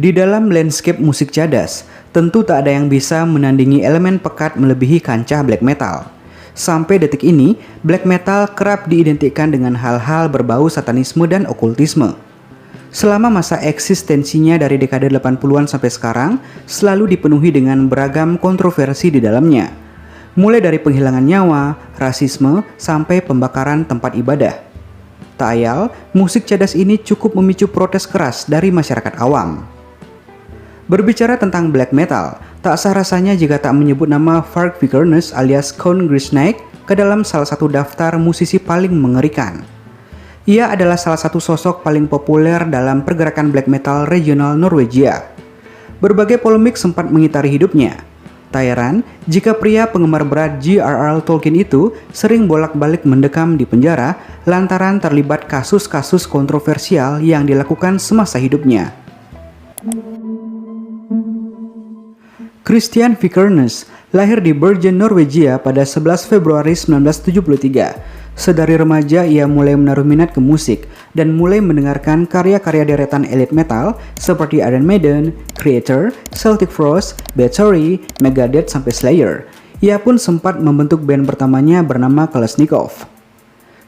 Di dalam landscape musik cadas, tentu tak ada yang bisa menandingi elemen pekat melebihi kancah black metal. Sampai detik ini, black metal kerap diidentikan dengan hal-hal berbau satanisme dan okultisme. Selama masa eksistensinya dari dekade 80-an sampai sekarang, selalu dipenuhi dengan beragam kontroversi di dalamnya. Mulai dari penghilangan nyawa, rasisme, sampai pembakaran tempat ibadah. Tak ayal, musik cadas ini cukup memicu protes keras dari masyarakat awam. Berbicara tentang black metal, tak sah rasanya jika tak menyebut nama Varg Vikernes alias Count Grisnake ke dalam salah satu daftar musisi paling mengerikan. Ia adalah salah satu sosok paling populer dalam pergerakan black metal regional Norwegia. Berbagai polemik sempat mengitari hidupnya. Tak heran jika pria penggemar berat J.R.R. Tolkien itu sering bolak-balik mendekam di penjara lantaran terlibat kasus-kasus kontroversial yang dilakukan semasa hidupnya. Christian Vikernes lahir di Bergen, Norwegia pada 11 Februari 1973. Sedari remaja ia mulai menaruh minat ke musik dan mulai mendengarkan karya-karya deretan elite metal seperti Iron Maiden, Kreator, Celtic Frost, Bathory, Megadeth sampai Slayer. Ia pun sempat membentuk band pertamanya bernama Kalashnikov.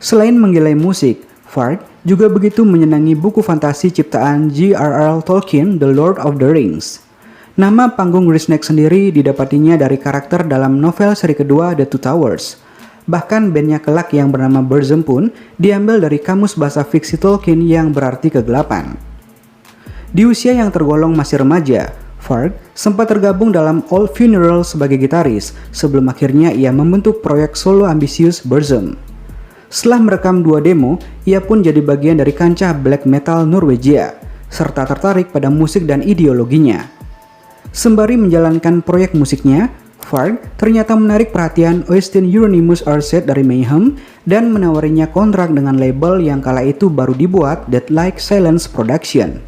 Selain menggilai musik, Varg juga begitu menyenangi buku fantasi ciptaan J.R.R. Tolkien, The Lord of the Rings. Nama panggung Grisnake sendiri didapatinya dari karakter dalam novel seri kedua The Two Towers. Bahkan bandnya kelak yang bernama Burzum pun diambil dari kamus bahasa fiksi Tolkien yang berarti kegelapan. Di usia yang tergolong masih remaja, Varg sempat tergabung dalam Old Funeral sebagai gitaris sebelum akhirnya ia membentuk proyek solo ambisius Burzum. Setelah merekam 2 demo, ia pun jadi bagian dari kancah black metal Norwegia, serta tertarik pada musik dan ideologinya. Sembari menjalankan proyek musiknya, Varg ternyata menarik perhatian Øystein Euronymous Arseth dari Mayhem dan menawarinya kontrak dengan label yang kala itu baru dibuat, Dead Like Silence Production.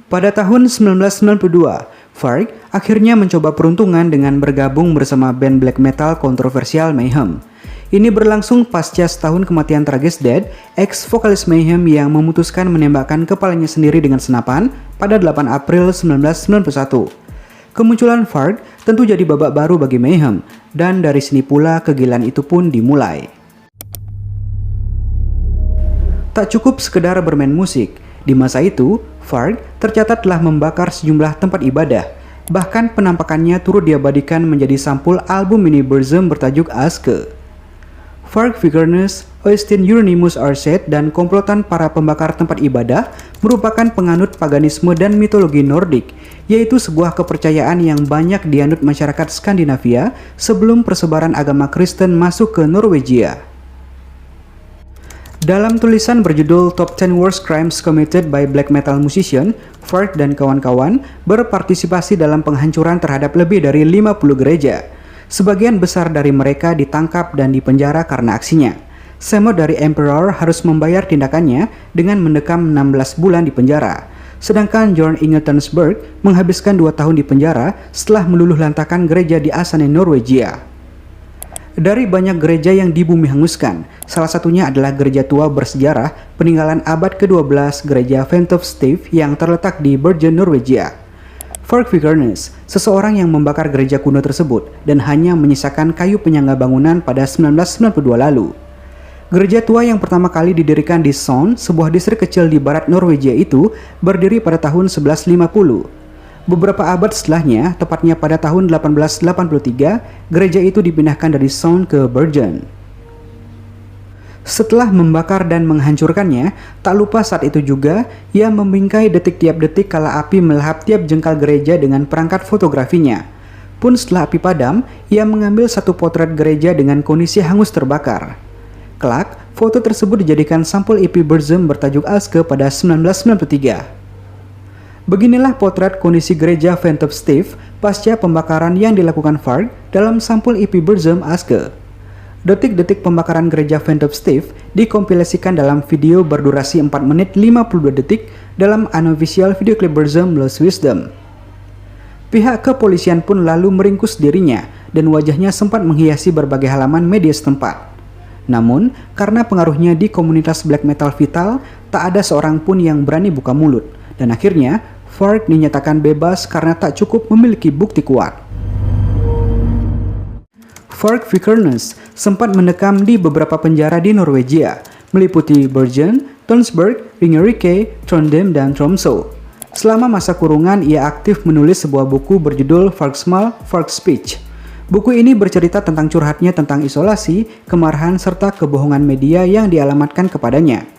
Pada tahun 1992, Varg akhirnya mencoba peruntungan dengan bergabung bersama band black metal kontroversial Mayhem. Ini berlangsung pasca setahun kematian tragis Dead, ex-vokalis Mayhem yang memutuskan menembakkan kepalanya sendiri dengan senapan pada 8 April 1991. Kemunculan Varg tentu jadi babak baru bagi Mayhem, dan dari sini pula kegilaan itu pun dimulai. Tak cukup sekedar bermain musik, di masa itu, Varg tercatat telah membakar sejumlah tempat ibadah. Bahkan penampakannya turut diabadikan menjadi sampul album mini Burzum bertajuk Aske. Varg Vikernes, Øystein Euronymous Arseth, dan komplotan para pembakar tempat ibadah merupakan penganut paganisme dan mitologi Nordik, yaitu sebuah kepercayaan yang banyak dianut masyarakat Skandinavia sebelum persebaran agama Kristen masuk ke Norwegia. Dalam tulisan berjudul Top 10 Worst Crimes Committed by Black Metal Musician, Varg dan kawan-kawan berpartisipasi dalam penghancuran terhadap lebih dari 50 gereja. Sebagian besar dari mereka ditangkap dan dipenjara karena aksinya. Semot dari Emperor harus membayar tindakannya dengan mendekam 16 bulan di penjara. Sedangkan Jorn Inge Tønsberg menghabiskan 2 tahun di penjara setelah meluluh lantakan gereja di Asane, Norwegia. Dari banyak gereja yang dibumi hanguskan, salah satunya adalah gereja tua bersejarah peninggalan abad ke-12 gereja Ventovstave yang terletak di Bergen, Norwegia. Varg Vikernes, seseorang yang membakar gereja kuno tersebut dan hanya menyisakan kayu penyangga bangunan pada 1992 lalu. Gereja tua yang pertama kali didirikan di Son, sebuah distrik kecil di barat Norwegia itu, berdiri pada tahun 1150. Beberapa abad setelahnya, tepatnya pada tahun 1883, gereja itu dipindahkan dari Son ke Bergen. Setelah membakar dan menghancurkannya, tak lupa saat itu juga ia membingkai detik tiap detik kala api melahap tiap jengkal gereja dengan perangkat fotografinya. Pun setelah api padam, ia mengambil satu potret gereja dengan kondisi hangus terbakar. Kelak, foto tersebut dijadikan sampul EP Burzum bertajuk Aske pada 1993. Beginilah potret kondisi gereja Ventovstave pasca pembakaran yang dilakukan Varg dalam sampul EP Burzum Aske. Detik-detik pembakaran gereja Ventovstave dikompilasikan dalam video berdurasi 4 menit 52 detik dalam unofficial video klip Burzum Lost Wisdom. Pihak kepolisian pun lalu meringkus dirinya dan wajahnya sempat menghiasi berbagai halaman media setempat. Namun, karena pengaruhnya di komunitas black metal vital, tak ada seorang pun yang berani buka mulut, dan akhirnya Varg dinyatakan bebas karena tak cukup memiliki bukti kuat. Varg Vikernes sempat mendekam di beberapa penjara di Norwegia, meliputi Bergen, Tønsberg, Ringerike, Trondheim, dan Tromsø. Selama masa kurungan, ia aktif menulis sebuah buku berjudul Vargsmal, Vargspeech. Buku ini bercerita tentang curhatnya tentang isolasi, kemarahan, serta kebohongan media yang dialamatkan kepadanya.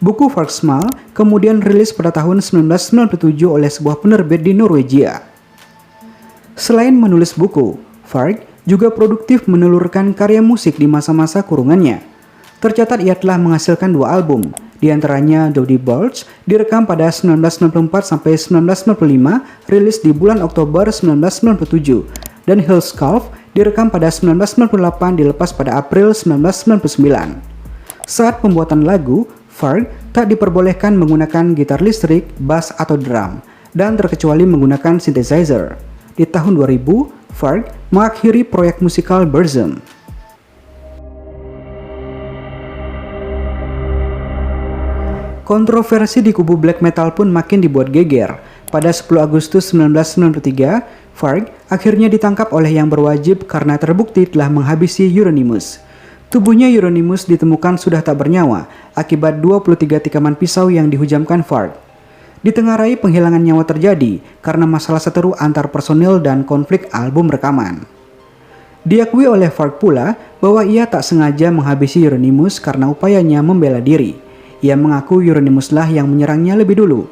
Buku Vargsmal kemudian rilis pada tahun 1997 oleh sebuah penerbit di Norwegia. Selain menulis buku, Varg juga produktif menelurkan karya musik di masa-masa kurungannya. Tercatat ia telah menghasilkan 2 album, di antaranya Dodie Bulge direkam pada 1994 sampai 1995, rilis di bulan Oktober 1997, dan Hillscarf direkam pada 1998, dilepas pada April 1999. Saat pembuatan lagu, Varg tak diperbolehkan menggunakan gitar listrik, bass, atau drum, dan terkecuali menggunakan synthesizer. Di tahun 2000, Varg mengakhiri proyek musikal Burzum. Kontroversi di kubu black metal pun makin dibuat geger. Pada 10 Agustus 1993, Varg akhirnya ditangkap oleh yang berwajib karena terbukti telah menghabisi Euronymous. Tubuhnya Euronymous ditemukan sudah tak bernyawa akibat 23 tikaman pisau yang dihujamkan Varg. Ditengarai penghilangan nyawa terjadi karena masalah seteru antar personil dan konflik album rekaman. Diakui oleh Varg pula bahwa ia tak sengaja menghabisi Euronymous karena upayanya membela diri. Ia mengaku Euronymous lah yang menyerangnya lebih dulu.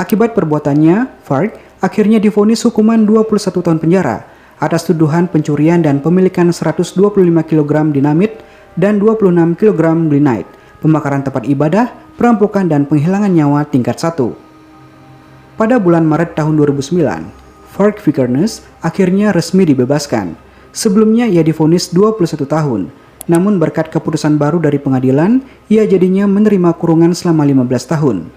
Akibat perbuatannya, Varg akhirnya divonis hukuman 21 tahun penjara atas tuduhan pencurian dan pemilikan 125 kg dinamit dan 26 kg granite, pembakaran tempat ibadah, perampokan, dan penghilangan nyawa tingkat 1. Pada bulan Maret tahun 2009, Varg Vikernes akhirnya resmi dibebaskan. Sebelumnya ia divonis 21 tahun, namun berkat keputusan baru dari pengadilan, ia jadinya menerima kurungan selama 15 tahun.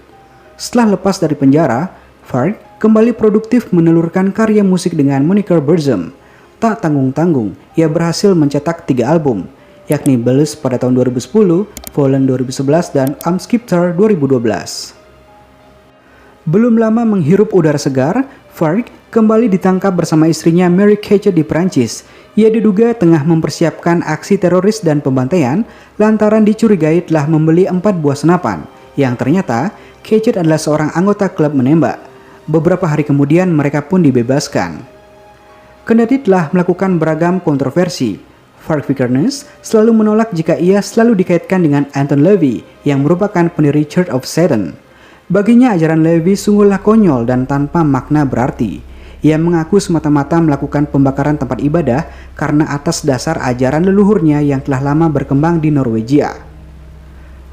Setelah lepas dari penjara, Varg kembali produktif menelurkan karya musik dengan moniker Burzum. Tak tanggung-tanggung, ia berhasil mencetak 3 album, yakni Bells pada tahun 2010, Fallen 2011, dan Amskiptar 2012. Belum lama menghirup udara segar, Varg kembali ditangkap bersama istrinya Mary Katchet di Prancis. Ia diduga tengah mempersiapkan aksi teroris dan pembantaian lantaran dicurigai telah membeli 4 buah senapan, yang ternyata Katchet adalah seorang anggota klub menembak. Beberapa hari kemudian mereka pun dibebaskan. Kendati telah melakukan beragam kontroversi, Varg Vikernes selalu menolak jika ia selalu dikaitkan dengan Anton LaVey yang merupakan pendiri Church of Satan. Baginya ajaran LaVey sungguhlah konyol dan tanpa makna berarti. Ia mengaku semata-mata melakukan pembakaran tempat ibadah karena atas dasar ajaran leluhurnya yang telah lama berkembang di Norwegia.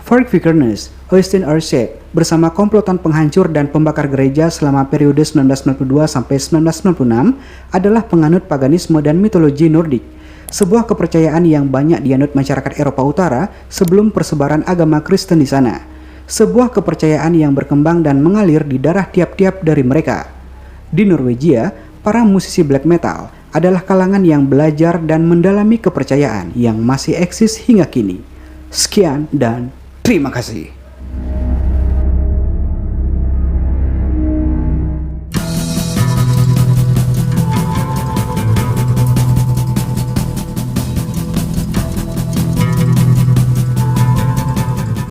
Varg Vikernes, Øystein Aarseth bersama komplotan penghancur dan pembakar gereja selama periode 1992 sampai 1996 adalah penganut paganisme dan mitologi Nordik, sebuah kepercayaan yang banyak dianut masyarakat Eropa Utara sebelum persebaran agama Kristen di sana. Sebuah kepercayaan yang berkembang dan mengalir di darah tiap-tiap dari mereka. Di Norwegia, para musisi black metal adalah kalangan yang belajar dan mendalami kepercayaan yang masih eksis hingga kini. Sekian dan terima kasih.